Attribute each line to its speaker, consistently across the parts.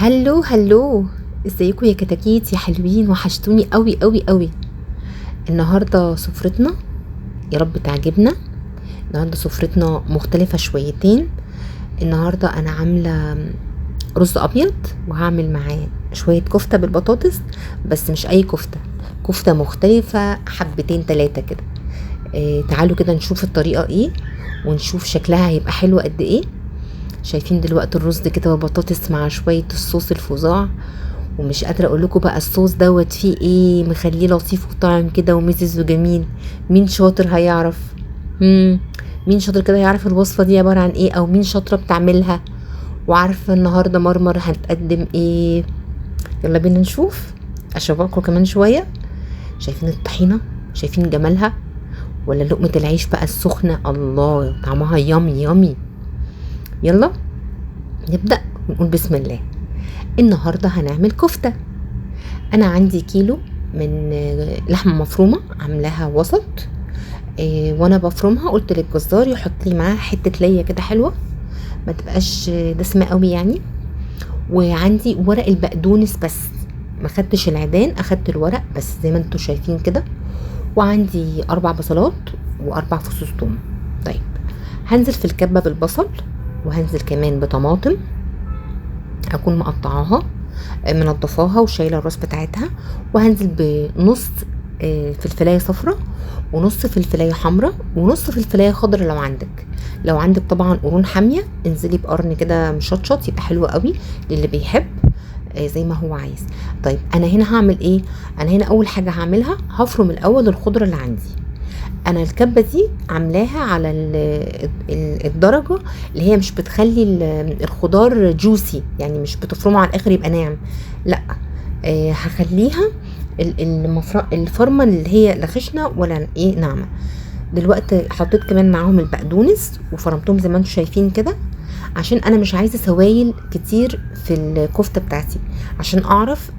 Speaker 1: هلو هلو، ازيكم يا كتاكيت يا حلوين؟ وحشتوني قوي قوي قوي. النهارده سفرتنا يا رب تعجبنا. النهارده سفرتنا مختلفة شويتين. النهارده انا عاملة رز ابيض، وهعمل معاه شوية كفتة بالبطاطس، بس مش اي كفتة، كفتة مختلفة حبتين تلاتة كده. تعالوا كده نشوف الطريقة ايه، ونشوف شكلها هيبقى حلو قد ايه. شايفين دلوقتي الرز كده والبطاطس مع شوية الصوص الفظاع، ومش قادرة اقول لكم بقى الصوص دوت فيه ايه، مخليه لطيف وطعم كده ومزز وجميل. مين شاطر هيعرف؟ مم. مين شاطر كده يعرف الوصفة دي عبارة عن ايه، او مين شاطرة بتعملها وعارفة النهاردة مرمر هتقدم ايه؟ يلا بينا نشوف. اشوفكم كمان شوية. شايفين الطحينة؟ شايفين جمالها؟ ولا لقمة العيش بقى السخنة؟ الله، طعمها يامي يامي. يلا نبدأ ونقول بسم الله. النهاردة هنعمل كفتة. انا عندي كيلو من لحمة مفرومة، عاملاها وسط. وانا بفرمها قلت للجزار يحط لي معاها حتة ليا كده حلوة، ما تبقاش دسمة قوي يعني. وعندي ورق البقدونس بس، ما خدتش العيدان، اخدت الورق بس زي ما انتوا شايفين كده. وعندي 4 بصلات و4 فصوص ثوم. طيب، هنزل في الكبة بالبصل، وهنزل كمان بطماطم اكون مقطعاها منضفاها وشايله الراس بتاعتها. وهنزل بنص فلفلايه صفراء، ونص فلفلايه حمراء، ونص فلفلايه خضراء لو عندك. لو عندك طبعا قرون حاميه انزلي بقرن كده مشطشط، يبقى حلو قوي للي بيحب، زي ما هو عايز. طيب انا هنا هعمل ايه؟ انا هنا اول حاجه هعملها هفرم الاول الخضره اللي عندي. انا الكبه دي عاملاها على الدرجه اللي هي مش بتخلي الخضار جوسي، يعني مش بتفرمه على الاخر يبقى ناعم، لا. هخليها الفرمه اللي هي لا خشنه ولا ايه، ناعمه. دلوقتي حطيت كمان معاهم البقدونس وفرمتهم زي ما انتم شايفين كده، عشان انا مش عايزه سوائل كتير في الكفته بتاعتي، عشان اعرف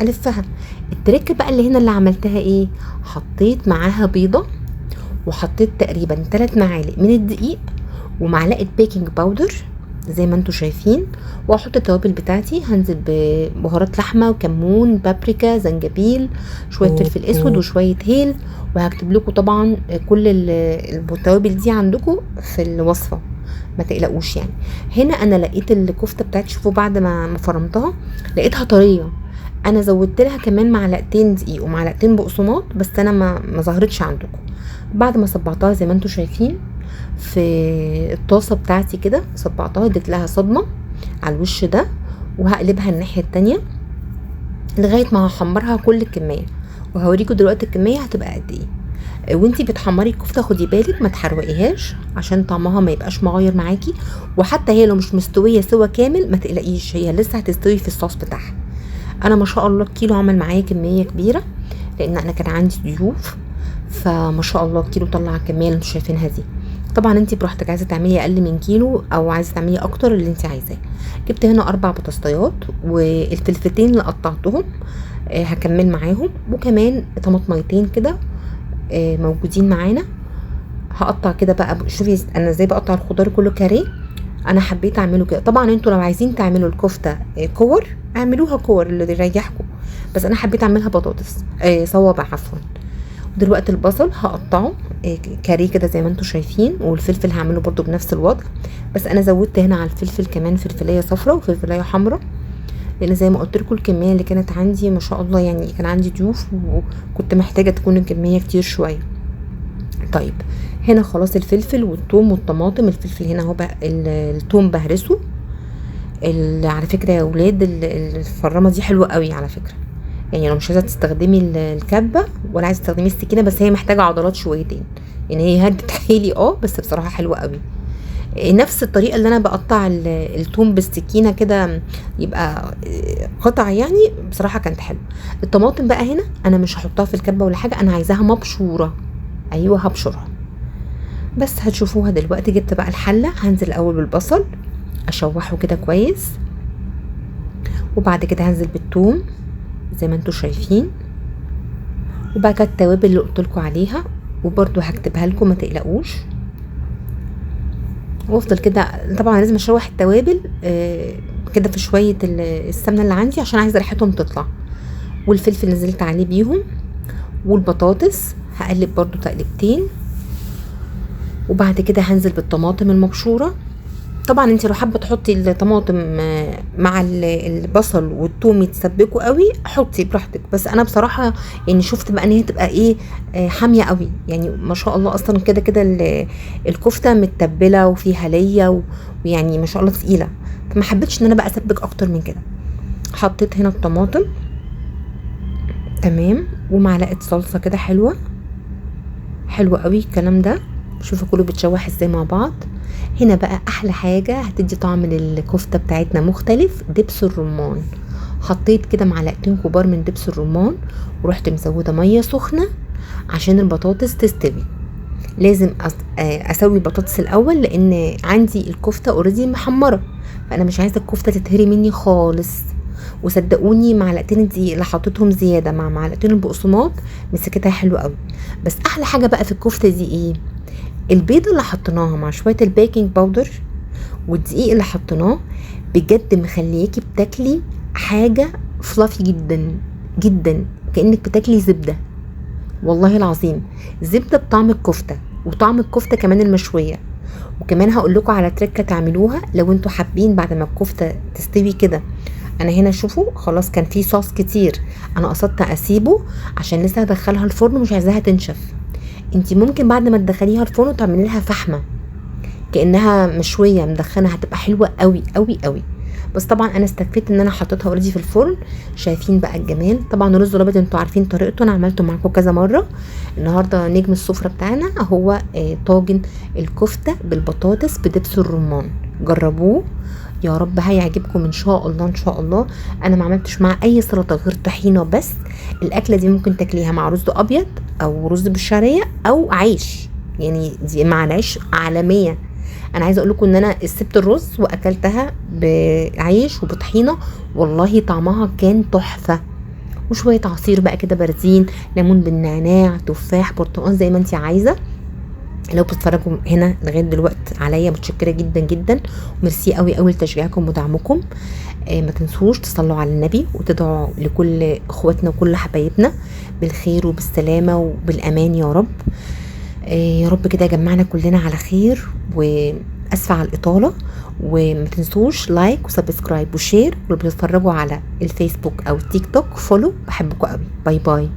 Speaker 1: الفها. التركه بقى اللي هنا اللي عملتها ايه، حطيت معاها بيضه، وحطيت تقريبا 3 معالق من الدقيق، ومعلقه بيكنج باودر زي ما انتم شايفين. واحط التوابل بتاعتي، هنزل ببهارات لحمه وكمون بابريكا زنجبيل، شويه فلفل اسود وشويه هيل. وهكتب لكم طبعا كل التوابل دي عندكم في الوصفه، ما تقلقوش يعني. هنا انا لقيت الكفته بتاعتي، شوفوا بعد ما فرمتها لقيتها طريه. انا زودت لها كمان معلقتين دقيق ومعلقتين بقسماط، بس انا ما ظهرتش عندكم. بعد ما صبعتها زي ما انتم شايفين في الطاسه بتاعتي كده، صبعتها اديت لها صدمه على الوش ده، وهقلبها الناحيه التانية لغايه ما هحمرها كل الكميه. وهوريكم دلوقتي الكميه هتبقى قد ايه. وانتي بتحمري الكفته خدي بالك ما تحرقيهاش، عشان طعمها ما يبقاش مغير معاكي. وحتى هي لو مش مستويه سوا كامل ما تقلقيش، هي لسه هتستوي في الصوص بتاعها. انا ما شاء الله الكيلو عمل معايا كميه كبيره، لان انا كان عندي ضيوف، فما شاء الله الكيلو طلع الكميه اللي انتوا شايفينها دي. طبعا انتي براحتك، عايزه تعملي اقل من كيلو او عايزه تعملي اكتر اللي انتي عايزاه. جبت هنا 4 بطاطسيات، والفلفتين اللي قطعتهم هكمل معاهم، وكمان طماطميتين كده موجودين معانا. هقطع كده بقى، شوفي انا ازاي بقطع الخضار كله كاريه. انا حبيت اعمله كده. طبعا انتوا لو عايزين تعملوا الكفته كور اعملوا كور اللي يريحكم، بس انا حبيت اعملها بطاطس صوابع عفوا. دلوقتي البصل هقطعه كاريه كده زي ما انتوا شايفين، والفلفل هعمله برضو بنفس الوضع، بس انا زودت هنا على الفلفل كمان فلفلايه صفراء وفلفلايه حمراء، لان زي ما قلت لكم الكميه اللي كانت عندي ما شاء الله، يعني كان عندي ضيوف وكنت محتاجه تكون الكميه كتير شويه. طيب هنا خلاص الفلفل والثوم والطماطم. الفلفل هنا اهو الثوم بهرسه. على فكره يا ولاد الفرامه دي حلوه قوي على فكره، يعني لو مش عايزه تستخدمي الكبه ولا عايزه تستخدمي السكينه، بس هي محتاجه عضلات شويتين، يعني هي هدت حيلي بس بصراحه حلوه قوي. نفس الطريقه اللي انا بقطع الثوم بالسكينه كده يبقى قطع، يعني بصراحه كانت حلوه. الطماطم بقى هنا انا مش هحطها في الكبه ولا حاجه، انا عايزاها مبشوره. ايوه هبشرها، بس هتشوفوها دلوقتي. جبت بقى الحله، هنزل الاول بالبصل اشوحه كده كويس، وبعد كده هنزل بالثوم زي ما انتوا شايفين، وبقى كده التوابل اللي قلتلكوا عليها، وبرضو هكتبها لكم ما تقلقوش. وافضل كده طبعا لازم اشوح التوابل كده في شويه السمنه اللي عندي عشان عايزه ريحتهم تطلع، والفلفل نزلت عليه بيهم، والبطاطس هقلب برضو تقلبتين. وبعد كده هنزل بالطماطم المبشوره. طبعا انت لو حابه تحطي الطماطم مع البصل والثوم يتسبكوا قوي حطي براحتك، بس انا بصراحه يعني شفت بقى ان هي تبقى ايه حاميه قوي، يعني ما شاء الله اصلا كده كده الكفته متبله وفيها ليا ويعني ما شاء الله تقيله، فما حبيتش ان انا بقى اسبك اكتر من كده. حطيت هنا الطماطم تمام، ومعلقه صلصه كده حلوه قوي الكلام ده. شوفوا كله بيتشوح ازاي مع بعض. هنا بقى احلى حاجه هتدي طعم للكفته بتاعتنا مختلف، دبس الرمان. حطيت كده معلقتين كبار من دبس الرمان، ورحت مزوده ميه سخنه عشان البطاطس تستوي. لازم اسوي البطاطس الاول لان عندي الكفته اوريدي محمره، فانا مش عايزه الكفته تتهري مني خالص. وصدقوني معلقتين الدقيق اللي حطيتهم زياده مع معلقتين البقسماط مسكتها حلو قوي. بس احلى حاجه بقى في الكفته دي ايه؟ البيضه اللي حطيناها مع شويه البيكنج باودر والدقيق اللي حطيناه، بجد مخلياكي بتاكلي حاجه فلافي جدا جدا، كانك بتاكلي زبده. والله العظيم زبده بطعم الكفته، وطعم الكفته كمان المشويه. وكمان هقول لكم على تركه تعملوها لو انتوا حابين بعد ما الكفته تستوي كده. انا هنا شوفوا خلاص كان في صوص كتير، انا قصدت اسيبه عشان لسه هدخلها الفرن مش عايزاها تنشف. انتي ممكن بعد ما تدخليها الفرن وتعملي لها فحمه كانها مشويه مدخنه، هتبقى حلوه قوي قوي قوي. بس طبعا انا استكفيت ان انا حطيتها اوريدي في الفرن. شايفين بقى الجمال. طبعا الرز الابيض انتوا عارفين طريقته، انا عملته معاكم كذا مره. النهارده نجم السفره بتاعنا هو طاجن الكفته بالبطاطس بدبس الرمان. جربوه يا رب هيعجبكم ان شاء الله ان شاء الله. انا ما عملتش مع اي سلطه غير طحينه بس. الاكله دي ممكن تاكليها مع رز ابيض او رز بالشعريه او عيش، يعني دي مع العيش عالميه. انا عايزه اقول لكم ان انا سبت الرز واكلتها بعيش وبطحينه، والله طعمها كان تحفه. وشويه عصير بقى كده باردين، ليمون بالنعناع، تفاح، برتقال، زي ما انت عايزه. لو بتتفرجوا هنا لغايه دلوقتي عليا متشكره جدا جدا، وميرسي قوي قوي لتشجيعكم ودعمكم. ما تنسوش تصلوا على النبي وتدعوا لكل اخواتنا وكل حبايبنا بالخير وبالسلامه وبالامان يا رب. يا رب كده يجمعنا كلنا على خير. واسفه على الاطاله، وما تنسوش لايك وسبسكرايب وشير. واللي بتتفرجوا على الفيسبوك او التيك توك فولو، بحبكم قوي. باي باي.